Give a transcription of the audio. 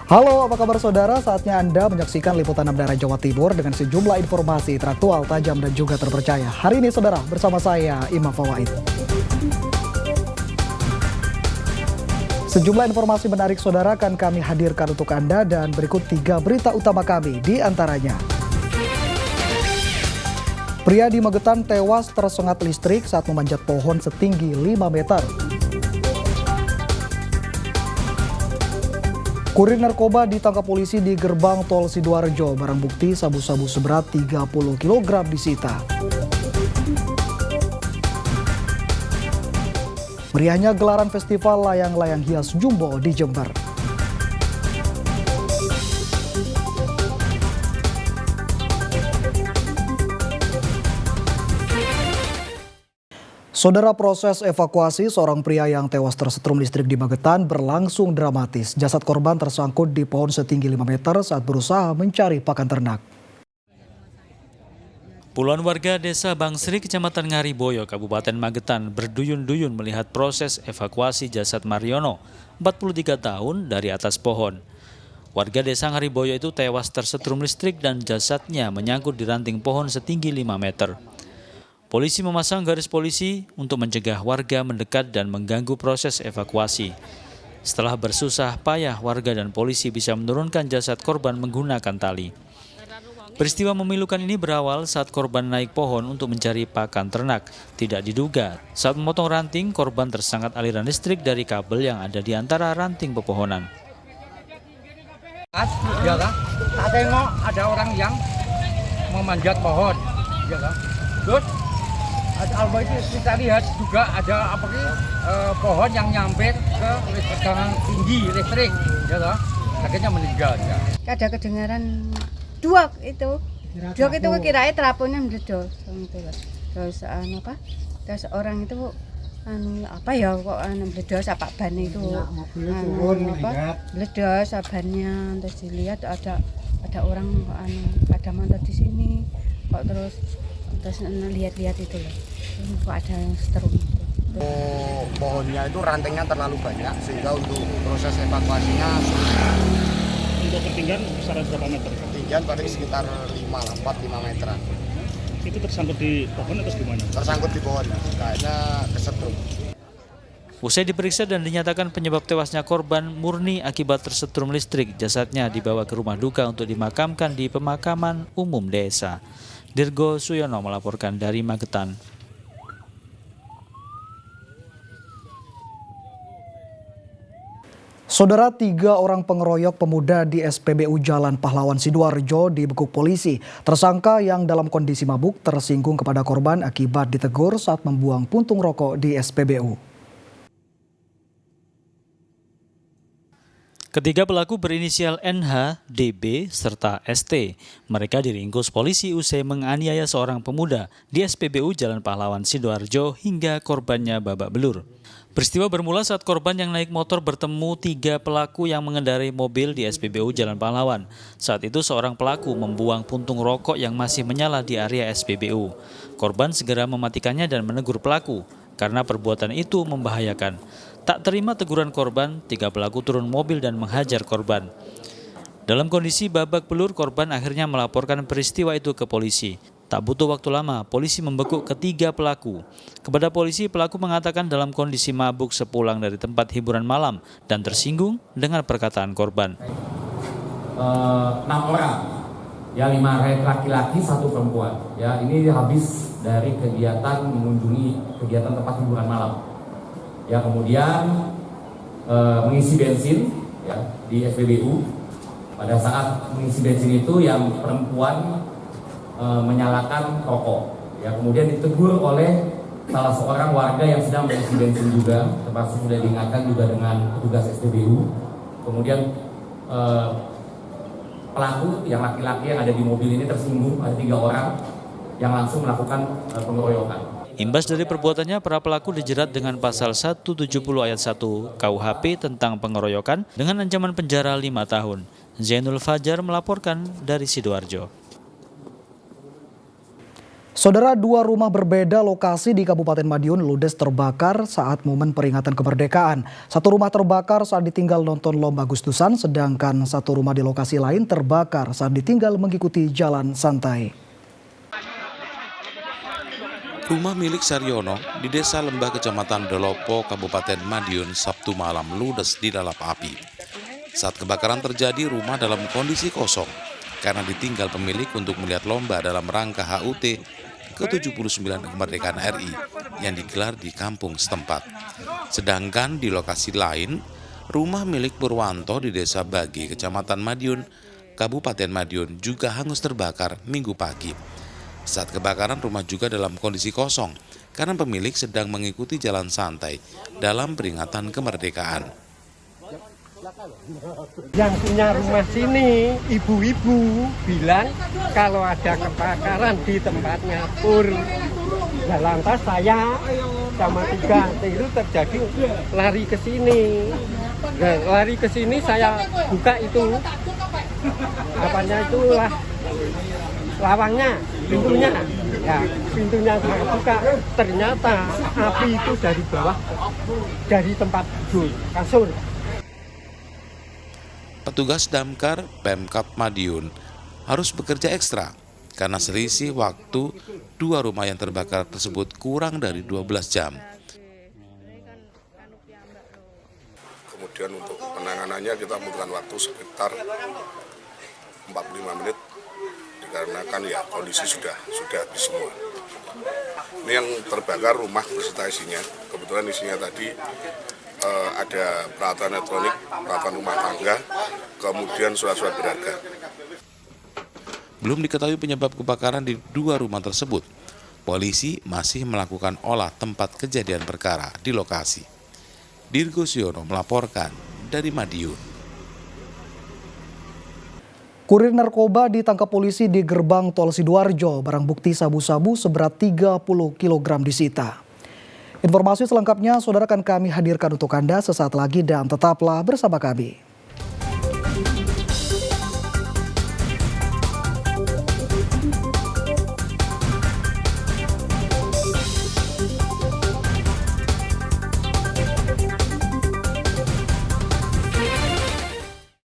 Halo, apa kabar saudara? Saatnya Anda menyaksikan liputan 6 daerah Jawa Timur dengan sejumlah informasi teraktual, tajam, dan juga terpercaya. Hari ini saudara, bersama saya Imam Fawaid. Sejumlah informasi menarik saudara akan kami hadirkan untuk Anda dan berikut 3 berita utama kami di antaranya. Pria di Magetan tewas tersengat listrik saat memanjat pohon setinggi 5 meter. Kurir narkoba ditangkap polisi di gerbang tol Sidoarjo. Barang bukti sabu-sabu seberat 30 kg disita. Meriahnya gelaran festival layang-layang hias Jumbo di Jember. Saudara, proses evakuasi seorang pria yang tewas tersetrum listrik di Magetan berlangsung dramatis. Jasad korban tersangkut di pohon setinggi 5 meter saat berusaha mencari pakan ternak. Puluhan warga desa Bangsri, Kecamatan Ngariboyo, Kabupaten Magetan berduyun-duyun melihat proses evakuasi jasad Mariono, 43 tahun, dari atas pohon. Warga desa Ngariboyo itu tewas tersetrum listrik dan jasadnya menyangkut di ranting pohon setinggi 5 meter. Polisi memasang garis polisi untuk mencegah warga mendekat dan mengganggu proses evakuasi. Setelah bersusah payah, warga dan polisi bisa menurunkan jasad korban menggunakan tali. Peristiwa memilukan ini berawal saat korban naik pohon untuk mencari pakan ternak. Tidak diduga, saat memotong ranting, korban tersengat aliran listrik dari kabel yang ada di antara ranting pepohonan. Ya kan? Tak tengok ada orang yang memanjat pohon, ya kan? Terus Alba itu kita lihat juga ada pohon yang nyampe ke tegangan tinggi listrik, ya kan? Akhirnya meninggal. Ya. Ada kedengaran duak itu kirain trafonya meledos. Terus terus orang itu meledos apa ban itu meledos bannya, terus dilihat ada orang ada mantan di sini kok terus lihat-lihat itu loh, kok ada yang setrum. Pohonnya itu rantingnya terlalu banyak sehingga untuk proses evakuasinya untuk ketinggian kisaran berapa meter? ketinggian paling sekitar 4-5 meteran. Itu tersangkut di pohon atau gimana? Tersangkut di pohon, kayaknya kesetrum. Usai diperiksa dan dinyatakan penyebab tewasnya korban murni akibat tersetrum listrik, jasadnya dibawa ke rumah duka untuk dimakamkan di pemakaman umum desa. Dirgo Suyono melaporkan dari Magetan. Saudara, 3 orang pengeroyok pemuda di SPBU Jalan Pahlawan Sidoarjo dibekuk polisi. Tersangka yang dalam kondisi mabuk tersinggung kepada korban akibat ditegur saat membuang puntung rokok di SPBU. Ketiga pelaku berinisial NH, DB, serta ST. Mereka diringkus polisi usai menganiaya seorang pemuda di SPBU Jalan Pahlawan Sidoarjo hingga korbannya babak belur. Peristiwa bermula saat korban yang naik motor bertemu 3 pelaku yang mengendarai mobil di SPBU Jalan Pahlawan. Saat itu seorang pelaku membuang puntung rokok yang masih menyala di area SPBU. Korban segera mematikannya dan menegur pelaku karena perbuatan itu membahayakan. Tak terima teguran korban, 3 pelaku turun mobil dan menghajar korban. Dalam kondisi babak belur, korban akhirnya melaporkan peristiwa itu ke polisi. Tak butuh waktu lama, polisi membekuk ketiga pelaku. Kepada polisi, pelaku mengatakan dalam kondisi mabuk sepulang dari tempat hiburan malam dan tersinggung dengan perkataan korban. 6 orang, ya 5 laki-laki, 1 perempuan. Ya, ini habis dari kegiatan mengunjungi kegiatan tempat hiburan malam. Ya, kemudian mengisi bensin ya di SPBU. Pada saat mengisi bensin itu yang perempuan menyalakan rokok. Ya, kemudian ditegur oleh salah seorang warga yang sedang mengisi bensin juga, termasuk sudah diingatkan juga dengan petugas SPBU. Kemudian pelaku yang laki-laki yang ada di mobil ini tersinggung, ada 3 orang yang langsung melakukan pengeroyokan. Imbas dari perbuatannya, para pelaku dijerat dengan pasal 170 ayat 1 KUHP tentang pengeroyokan dengan ancaman penjara 5 tahun. Zainul Fajar melaporkan dari Sidoarjo. Saudara, dua rumah berbeda lokasi di Kabupaten Madiun ludes terbakar saat momen peringatan kemerdekaan. Satu rumah terbakar saat ditinggal nonton lomba Agustusan, sedangkan satu rumah di lokasi lain terbakar saat ditinggal mengikuti jalan santai. Rumah milik Saryono di Desa Lembah Kecamatan Delopo, Kabupaten Madiun, Sabtu malam ludes di lalap api. Saat kebakaran terjadi, rumah dalam kondisi kosong karena ditinggal pemilik untuk melihat lomba dalam rangka HUT ke-79 kemerdekaan RI yang digelar di kampung setempat. Sedangkan di lokasi lain, rumah milik Purwanto di Desa Bagi, Kecamatan Madiun, Kabupaten Madiun juga hangus terbakar Minggu pagi. Saat kebakaran, rumah juga dalam kondisi kosong karena pemilik sedang mengikuti jalan santai dalam peringatan kemerdekaan. Yang punya rumah sini, ibu-ibu bilang kalau ada kebakaran di tempatnya Pur. Nah, lantas saya sama 3 itu terjadi lari ke sini. Nah, lari ke sini saya buka itu apanya itulah lawangnya, pintunya. Ya, pintunya saya buka, ternyata api itu dari bawah, dari tempat tidur, kasur. Petugas damkar Pemkab Madiun harus bekerja ekstra karena selisih waktu dua rumah yang terbakar tersebut kurang dari 12 jam. Kemudian untuk penanganannya kita membutuhkan waktu sekitar 45 menit dikarenakan ya kondisi sudah habis semua. Ini yang terbakar rumah beserta isinya. Kebetulan isinya tadi ada peralatan elektronik, peralatan rumah tangga, kemudian surat-surat berharga. Belum diketahui penyebab kebakaran di dua rumah tersebut. Polisi masih melakukan olah tempat kejadian perkara di lokasi. Dirgo Siono melaporkan dari Madiun. Kurir narkoba ditangkap polisi di gerbang tol Sidoarjo. Barang bukti sabu-sabu seberat 30 kg disita. Informasi selengkapnya saudara akan kami hadirkan untuk Anda sesaat lagi dan tetaplah bersama kami.